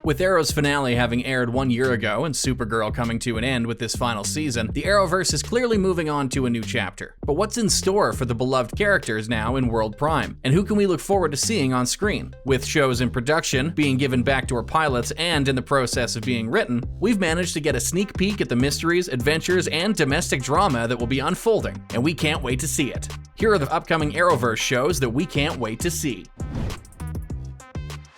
With Arrow's finale having aired 1 year ago and Supergirl coming to an end with this final season, the Arrowverse is clearly moving on to a new chapter. But what's in store for the beloved characters now in World Prime? And who can we look forward to seeing on screen? With shows in production, being given backdoor pilots, and in the process of being written, we've managed to get a sneak peek at the mysteries, adventures, and domestic drama that will be unfolding, and we can't wait to see it. Here are the upcoming Arrowverse shows that we can't wait to see.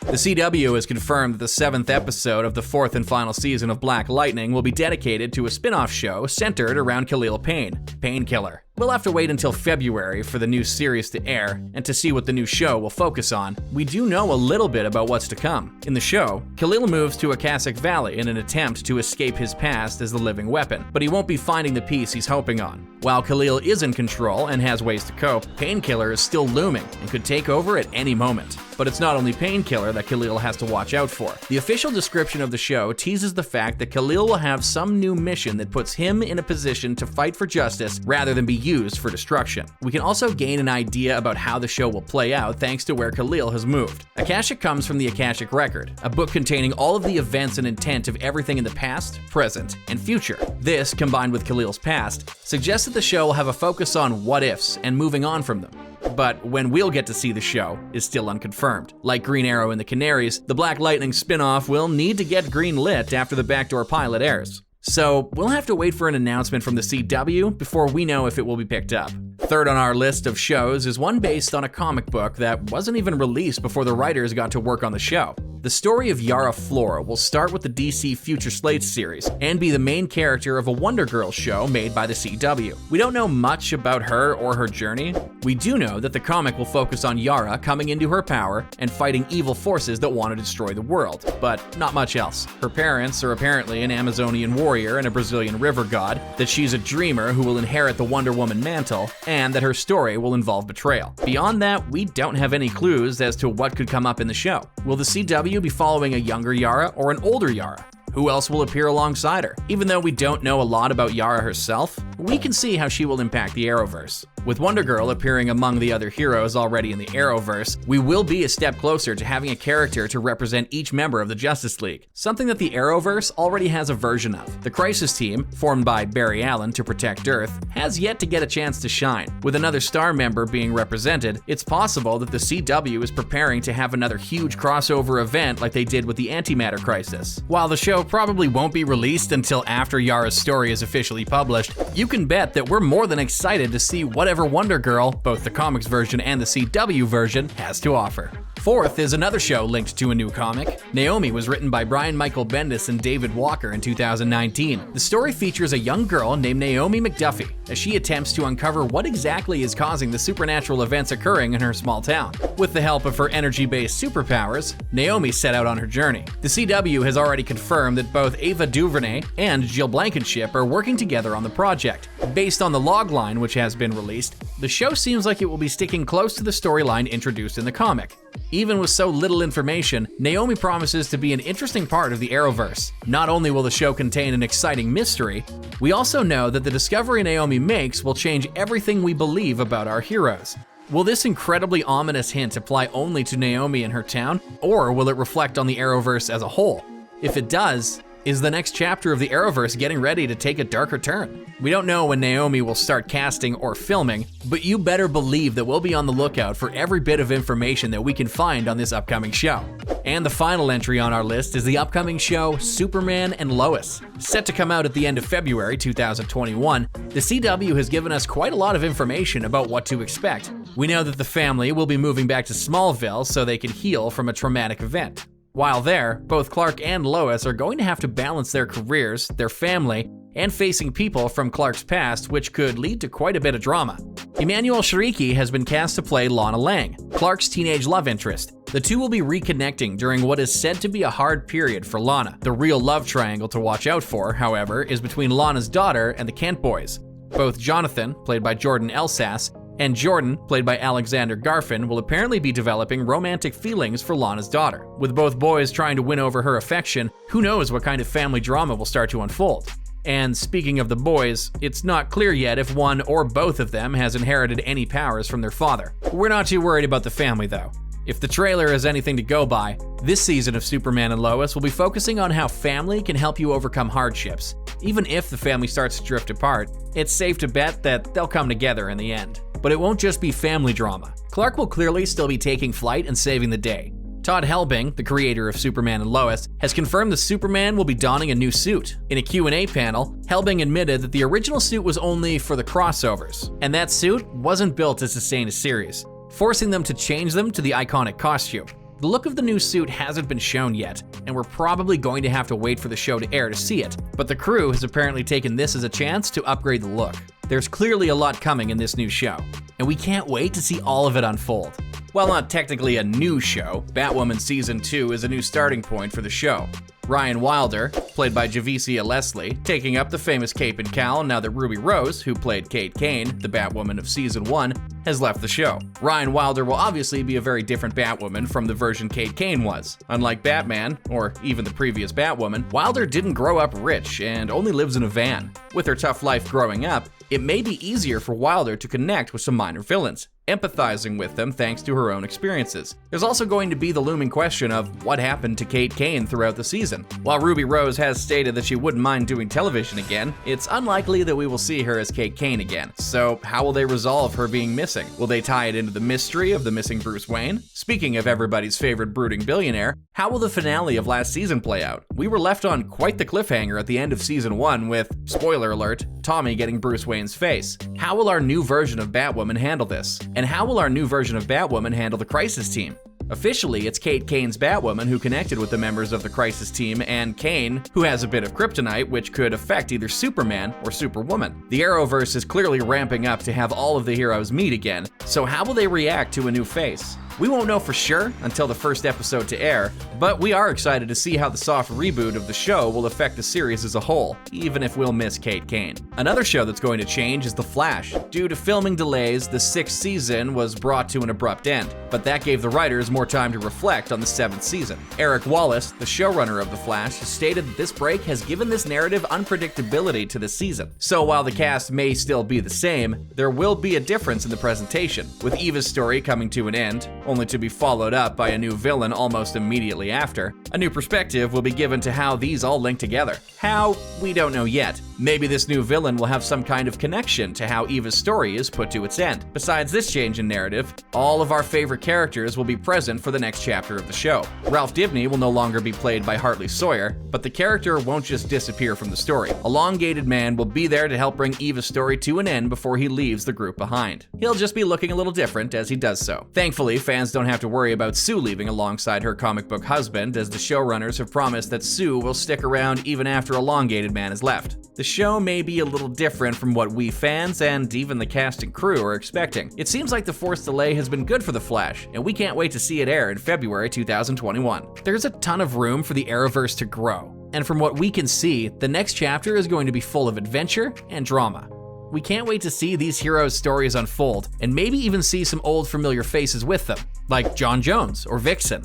The CW has confirmed that the 7th episode of the 4th and final season of Black Lightning will be dedicated to a spin-off show centered around Khalil Payne, Painkiller. We'll have to wait until February for the new series to air and to see what the new show will focus on. We do know a little bit about what's to come. In the show, Khalil moves to Akashic Valley in an attempt to escape his past as the living weapon, but he won't be finding the peace he's hoping on. While Khalil is in control and has ways to cope, Painkiller is still looming and could take over at any moment. But it's not only Painkiller that Khalil has to watch out for. The official description of the show teases the fact that Khalil will have some new mission that puts him in a position to fight for justice rather than be used for destruction. We can also gain an idea about how the show will play out thanks to where Khalil has moved. Akashic comes from the Akashic Record, a book containing all of the events and intent of everything in the past, present, and future. This, combined with Khalil's past, suggests that the show will have a focus on what-ifs and moving on from them. But when we'll get to see the show is still unconfirmed. Like Green Arrow and the Canaries, the Black Lightning spin-off will need to get greenlit after the backdoor pilot airs. So we'll have to wait for an announcement from the CW before we know if it will be picked up. Third on our list of shows is one based on a comic book that wasn't even released before the writers got to work on the show. The story of Yara Flora will start with the DC Future Slates series and be the main character of a Wonder Girl show made by the CW. We don't know much about her or her journey. We do know that the comic will focus on Yara coming into her power and fighting evil forces that want to destroy the world, but not much else. Her parents are apparently an Amazonian warrior and a Brazilian river god, that she's a dreamer who will inherit the Wonder Woman mantle, and that her story will involve betrayal. Beyond that, we don't have any clues as to what could come up in the show. Will the CW be following a younger Yara or an older Yara? Who else will appear alongside her? Even though we don't know a lot about Yara herself, we can see how she will impact the Arrowverse. With Wonder Girl appearing among the other heroes already in the Arrowverse, we will be a step closer to having a character to represent each member of the Justice League, something that the Arrowverse already has a version of. The Crisis Team, formed by Barry Allen to protect Earth, has yet to get a chance to shine. With another star member being represented, it's possible that the CW is preparing to have another huge crossover event like they did with the Antimatter Crisis. While the show probably won't be released until after Yara's story is officially published, you can bet that we're more than excited to see whatever Wonder Girl, both the comics version and the CW version, has to offer. Fourth is another show linked to a new comic. Naomi was written by Brian Michael Bendis and David Walker in 2019. The story features a young girl named Naomi McDuffie as she attempts to uncover what exactly is causing the supernatural events occurring in her small town. With the help of her energy-based superpowers, Naomi set out on her journey. The CW has already confirmed that both Ava DuVernay and Jill Blankenship are working together on the project. Based on the logline which has been released, the show seems like it will be sticking close to the storyline introduced in the comic. Even with so little information, Naomi promises to be an interesting part of the Arrowverse. Not only will the show contain an exciting mystery, we also know that the discovery Naomi makes will change everything we believe about our heroes. Will this incredibly ominous hint apply only to Naomi and her town, or will it reflect on the Arrowverse as a whole? If it does, is the next chapter of the Arrowverse getting ready to take a darker turn? We don't know when Naomi will start casting or filming, but you better believe that we'll be on the lookout for every bit of information that we can find on this upcoming show. And the final entry on our list is the upcoming show Superman and Lois. Set to come out at the end of February 2021, the CW has given us quite a lot of information about what to expect. We know that the family will be moving back to Smallville so they can heal from a traumatic event. While there, both Clark and Lois are going to have to balance their careers, their family, and facing people from Clark's past, which could lead to quite a bit of drama. Emmanuel Shariki has been cast to play Lana Lang, Clark's teenage love interest. The two will be reconnecting during what is said to be a hard period for Lana. The real love triangle to watch out for, however, is between Lana's daughter and the Kent boys. Both Jonathan, played by Jordan Elsass, and Jordan, played by Alexander Garfin, will apparently be developing romantic feelings for Lana's daughter. With both boys trying to win over her affection, who knows what kind of family drama will start to unfold. And speaking of the boys, it's not clear yet if one or both of them has inherited any powers from their father. We're not too worried about the family though. If the trailer is anything to go by, this season of Superman and Lois will be focusing on how family can help you overcome hardships. Even if the family starts to drift apart, it's safe to bet that they'll come together in the end. But it won't just be family drama. Clark will clearly still be taking flight and saving the day. Todd Helbing, the creator of Superman and Lois, has confirmed that Superman will be donning a new suit. In a Q&A panel, Helbing admitted that the original suit was only for the crossovers, and that suit wasn't built to sustain a series, forcing them to change them to the iconic costume. The look of the new suit hasn't been shown yet, and we're probably going to have to wait for the show to air to see it, but the crew has apparently taken this as a chance to upgrade the look. There's clearly a lot coming in this new show, and we can't wait to see all of it unfold. While not technically a new show, Batwoman Season 2 is a new starting point for the show. Ryan Wilder, played by Javicia Leslie, taking up the famous cape and cowl now that Ruby Rose, who played Kate Kane, the Batwoman of Season 1, has left the show. Ryan Wilder will obviously be a very different Batwoman from the version Kate Kane was. Unlike Batman, or even the previous Batwoman, Wilder didn't grow up rich and only lives in a van. With her tough life growing up, it may be easier for Wilder to connect with some minor villains, empathizing with them thanks to her own experiences. There's also going to be the looming question of what happened to Kate Kane throughout the season. While Ruby Rose has stated that she wouldn't mind doing television again, it's unlikely that we will see her as Kate Kane again. So how will they resolve her being missing? Will they tie it into the mystery of the missing Bruce Wayne? Speaking of everybody's favorite brooding billionaire, how will the finale of last season play out? We were left on quite the cliffhanger at the end of Season 1 with, spoiler alert, Tommy getting Bruce Wayne's face. How will our new version of Batwoman handle this? And how will our new version of Batwoman handle the Crisis Team? Officially, it's Kate Kane's Batwoman who connected with the members of the Crisis Team, and Kane, who has a bit of kryptonite which could affect either Superman or Superwoman. The Arrowverse is clearly ramping up to have all of the heroes meet again, so how will they react to a new face? We won't know for sure until the first episode to air, but we are excited to see how the soft reboot of the show will affect the series as a whole, even if we'll miss Kate Kane. Another show that's going to change is The Flash. Due to filming delays, the 6th season was brought to an abrupt end, but that gave the writers more time to reflect on the 7th season. Eric Wallace, the showrunner of The Flash, has stated that this break has given this narrative unpredictability to the season. So while the cast may still be the same, there will be a difference in the presentation, with Eva's story coming to an end, only to be followed up by a new villain almost immediately after. A new perspective will be given to how these all link together. How? We don't know yet. Maybe this new villain will have some kind of connection to how Eva's story is put to its end. Besides this change in narrative, all of our favorite characters will be present for the next chapter of the show. Ralph Dibny will no longer be played by Hartley Sawyer, but the character won't just disappear from the story. Elongated Man will be there to help bring Eva's story to an end before he leaves the group behind. He'll just be looking a little different as he does so. Thankfully, fans don't have to worry about Sue leaving alongside her comic book husband, as the showrunners have promised that Sue will stick around even after Elongated Man has left. The show may be a little different from what we fans and even the cast and crew are expecting. It seems like the forced delay has been good for The Flash, and we can't wait to see it air in February 2021. There's a ton of room for the Arrowverse to grow, and from what we can see, the next chapter is going to be full of adventure and drama. We can't wait to see these heroes' stories unfold, and maybe even see some old familiar faces with them, like John Jones or Vixen.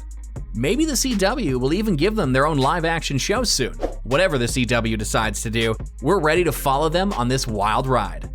Maybe the CW will even give them their own live-action show soon. Whatever the CW decides to do, we're ready to follow them on this wild ride.